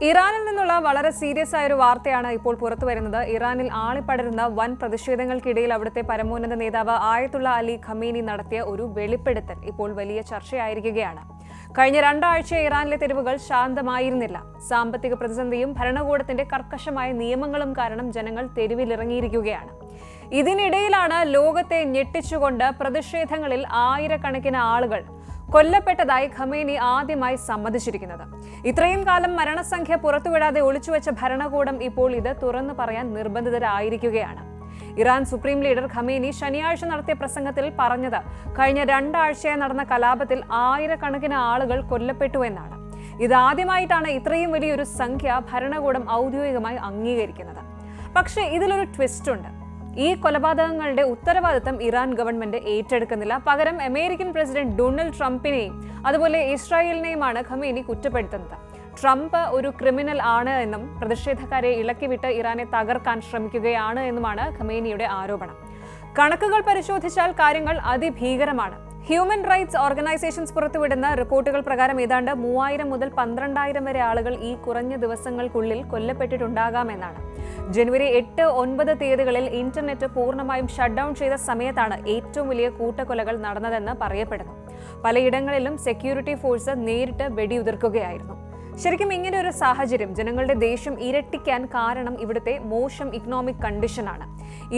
ഇറാനിൽ നിന്നുള്ള വളരെ സീരിയസ് ആയ ഒരു വാർത്തയാണ് ഇപ്പോൾ പുറത്തു വരുന്നത്. ഇറാനിൽ ആളിപ്പടരുന്ന വൻ പ്രതിഷേധങ്ങൾക്കിടയിൽ അവിടുത്തെ പരമോന്നത നേതാവ് ആയത്തുള്ള അലി ഖമീനി നടത്തിയ ഒരു വെളിപ്പെടുത്തൽ ഇപ്പോൾ വലിയ ചർച്ചയായിരിക്കുകയാണ്. കഴിഞ്ഞ 2 ആഴ്ച ഇറാനിലെ തെരുവുകൾ ശാന്തമായിരുന്നില്ല. സാമ്പത്തിക പ്രതിസന്ധിയും ഭരണകൂടത്തിന്റെ കർക്കശമായ നിയമങ്ങളും കാരണം ജനങ്ങൾ തെരുവിലിറങ്ങിയിരിക്കുകയാണ്. ഇതിനിടയിലാണ് ലോകത്തെ ഞെട്ടിച്ചുകൊണ്ട് പ്രതിഷേധങ്ങളിൽ ആയിരക്കണക്കിന് ആളുകൾ കൊല്ലപ്പെട്ടതായി ഖമേനി ആദ്യമായി സമ്മതിച്ചിരിക്കുന്നത്. ഇത്രയും കാലം മരണസംഖ്യ പുറത്തുവിടാതെ ഒളിച്ചുവെച്ച ഭരണകൂടം ഇപ്പോൾ ഇത് തുറന്നു പറയാൻ നിർബന്ധിതരായിരിക്കുകയാണ്. ഇറാൻ സുപ്രീം ലീഡർ ഖമേനി ശനിയാഴ്ച നടത്തിയ പ്രസംഗത്തിൽ പറഞ്ഞത് കഴിഞ്ഞ 2 ആഴ്ചയായി നടന്ന കലാപത്തിൽ ആയിരക്കണക്കിന് ആളുകൾ കൊല്ലപ്പെട്ടു എന്നാണ്. ഇതാദ്യമായിട്ടാണ് ഇത്രയും വലിയൊരു സംഖ്യ ഭരണകൂടം ഔദ്യോഗികമായി അംഗീകരിക്കുന്നത്. പക്ഷേ ഇതിലൊരു ട്വിസ്റ്റ് ഉണ്ട്. ഈ കൊലപാതകങ്ങളുടെ ഉത്തരവാദിത്തം ഇറാൻ ഗവൺമെന്റ് ഏറ്റെടുക്കുന്നില്ല. പകരം അമേരിക്കൻ പ്രസിഡന്റ് ഡൊണാൾഡ് ട്രംപിനെയും അതുപോലെ ഇസ്രായേലിനെയുമാണ് ഖമേനി കുറ്റപ്പെടുത്തുന്നത്. ട്രംപ് ഒരു ക്രിമിനൽ ആണ് എന്നും പ്രതിഷേധക്കാരെ ഇളക്കിവിട്ട് ഇറാനെ തകർക്കാൻ ശ്രമിക്കുകയാണ് എന്നുമാണ് ഖമേനിയുടെ ആരോപണം. കണക്കുകൾ പരിശോധിച്ചാൽ കാര്യങ്ങൾ അതിഭീകരമാണ്. ഹ്യൂമൻ റൈറ്റ്സ് ഓർഗനൈസേഷൻസ് പുറത്തുവിടുന്ന റിപ്പോർട്ടുകൾ പ്രകാരം ഏതാണ്ട് 3000 മുതൽ 12000 വരെ ആളുകൾ ഈ കുറഞ്ഞ ദിവസങ്ങൾക്കുള്ളിൽ കൊല്ലപ്പെട്ടിട്ടുണ്ടാകാമെന്നാണ്. ജനുവരി 8, 9 തീയതികളിൽ ഇന്റർനെറ്റ് പൂർണ്ണമായും ഷട്ട് ഡൗൺ ചെയ്ത സമയത്താണ് ഏറ്റവും വലിയ കൂട്ടക്കൊലകൾ നടന്നതെന്ന് പറയപ്പെടുന്നു. പലയിടങ്ങളിലും സെക്യൂരിറ്റി ഫോഴ്സ് നേരിട്ട് വെടിയുതിർക്കുകയായിരുന്നു. ശരിക്കും ഇങ്ങനെ ഒരു സാഹചര്യം ജനങ്ങളുടെ ദേഷ്യം ഇരട്ടിക്കാൻ കാരണം ഇവിടുത്തെ മോശം ഇക്കണോമിക് കണ്ടീഷനാണ്.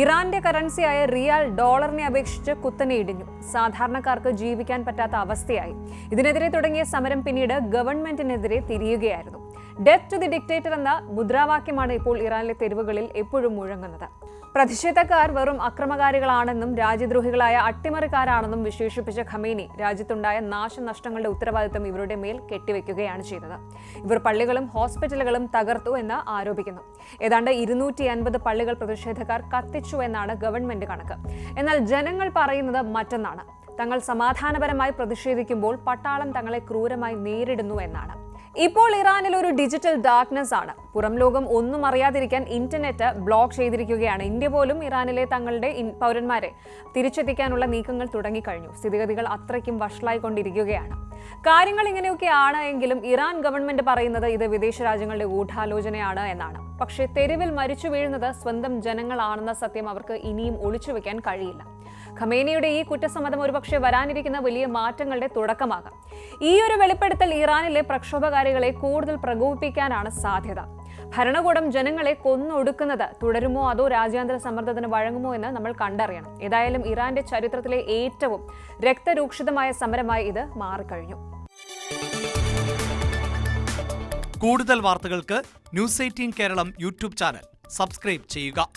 ഇറാന്റെ കറൻസിയായ റിയാൽ ഡോളറിനെ അപേക്ഷിച്ച് കുത്തനെ ഇടിഞ്ഞു. സാധാരണക്കാർക്ക് ജീവിക്കാൻ പറ്റാത്ത അവസ്ഥയായി. ഇതിനെതിരെ തുടങ്ങിയ സമരം പിന്നീട് ഗവൺമെന്റിനെതിരെ തിരിയുകയായിരുന്നു. ഡെത്ത് ടു ദി ഡിക്റ്റേറ്റർ എന്ന മുദ്രാവാക്യമാണ് ഇപ്പോൾ ഇറാനിലെ തെരുവുകളിൽ എപ്പോഴും മുഴങ്ങുന്നത്. പ്രതിഷേധക്കാർ വെറും അക്രമകാരികളാണെന്നും രാജ്യദ്രോഹികളായ അട്ടിമറിക്കാരാണെന്നും വിശേഷിപ്പിച്ച ഖമേനി രാജ്യത്തുണ്ടായ നാശനഷ്ടങ്ങളുടെ ഉത്തരവാദിത്തം ഇവരുടെ മേൽ കെട്ടിവെക്കുകയാണ് ചെയ്തത്. ഇവർ പള്ളികളും ഹോസ്പിറ്റലുകളും തകർത്തു എന്ന് ആരോപിക്കുന്നു. ഏതാണ്ട് 250 പള്ളികൾ പ്രതിഷേധക്കാർ കത്തിച്ചു എന്നാണ് ഗവൺമെന്റ് കണക്ക്. എന്നാൽ ജനങ്ങൾ പറയുന്നത് മറ്റൊന്നാണ്. തങ്ങൾ സമാധാനപരമായി പ്രതിഷേധിക്കുമ്പോൾ പട്ടാളം തങ്ങളെ ക്രൂരമായി നേരിടുന്നു എന്നാണ്. ഇപ്പോൾ ഇറാനിൽ ഒരു ഡിജിറ്റൽ ഡാർക്ക്നെസ് ആണ്. പുറം ലോകം ഒന്നും അറിയാതിരിക്കാൻ ഇന്റർനെറ്റ് ബ്ലോക്ക് ചെയ്തിരിക്കുകയാണ്. ഇന്ത്യ പോലും ഇറാനിലെ തങ്ങളുടെ പൗരന്മാരെ തിരിച്ചെത്തിക്കാനുള്ള നീക്കങ്ങൾ തുടങ്ങിക്കഴിഞ്ഞു. സ്ഥിതിഗതികൾ അത്രയ്ക്കും വഷളായിക്കൊണ്ടിരിക്കുകയാണ്. കാര്യങ്ങൾ ഇങ്ങനെയൊക്കെയാണ് എങ്കിലും ഇറാൻ ഗവൺമെന്റ് പറയുന്നത് ഇത് വിദേശ രാജ്യങ്ങളുടെ ഗൂഢാലോചനയാണ് എന്നാണ്. പക്ഷേ തെരുവിൽ മരിച്ചു വീഴുന്നത് സ്വന്തം ജനങ്ങളാണെന്ന സത്യം അവർക്ക് ഇനിയും ഒളിച്ചുവെക്കാൻ കഴിയില്ല. ഖമേനിയുടെ ഈ കുറ്റസമ്മതം ഒരുപക്ഷെ വരാനിരിക്കുന്ന വലിയ മാറ്റങ്ങളുടെ തുടക്കമാകാം. ഈ ഒരു വെളിപ്പെടുത്തൽ ഇറാനിലെ പ്രക്ഷോഭകാരികളെ കൂടുതൽ പ്രകോപിപ്പിക്കാനാണ് സാധ്യത. ഭരണകൂടം ജനങ്ങളെ കൊന്നൊടുക്കുന്നത് തുടരുമോ അതോ രാജ്യാന്തര സമ്മർദ്ദത്തിന് വഴങ്ങുമോ എന്ന് നമ്മൾ കണ്ടറിയണം. ഏതായാലും ഇറാന്റെ ചരിത്രത്തിലെ ഏറ്റവും രക്തരൂക്ഷിതമായ സമരമായി ഇത് മാറിക്കഴിഞ്ഞു. കൂടുതൽ വാർത്തകൾക്ക് News 18 Keralam YouTube channel subscribe ചെയ്യുക.